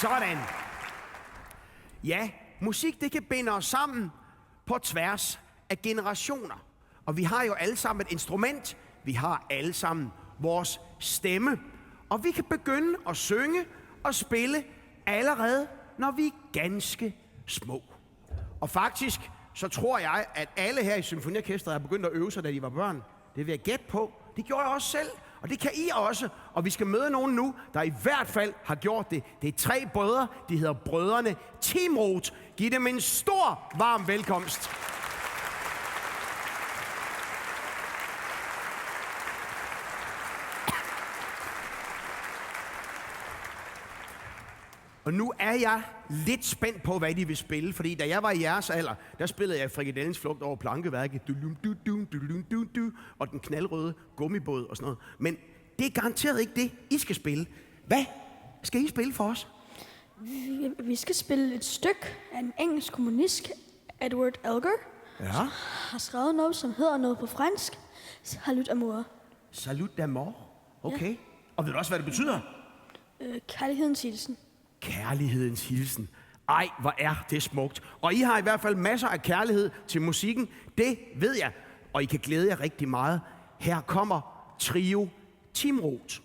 Sådan. Ja, musik det kan binde os sammen på tværs af generationer. Og vi har jo alle sammen et instrument. Vi har alle sammen vores stemme. Og vi kan begynde at synge og spille allerede, når vi er ganske små. Og faktisk, så tror jeg, at alle her i symfoniorkestret er begyndt at øve sig, da de var børn. Det vil jeg gætte på. Det gjorde jeg også selv, og det kan I også. Og vi skal møde nogen nu, der i hvert fald har gjort det. Det er 3 brødre, de hedder brødrene Timroth. Giv dem en stor, varm velkomst. Og nu er jeg lidt spændt på, hvad de vil spille, fordi da jeg var i jeres alder, der spillede jeg Frikadellens flugt over plankeværket, og den knaldrøde gummibåd og sådan noget. Men det er garanteret ikke det, I skal spille. Hvad skal I spille for os? Vi skal spille et stykke af en engelsk kommunist, Edward Elgar. Ja. Har skrevet noget, som hedder noget på fransk. Salut amour. Salut d'amour. Okay. Ja. Og ved du også, hvad det betyder? Kærlighedens hilsen. Kærlighedens hilsen. Ej, hvor er det smukt. Og I har i hvert fald masser af kærlighed til musikken. Det ved jeg. Og I kan glæde jer rigtig meget. Her kommer Trio Timroth.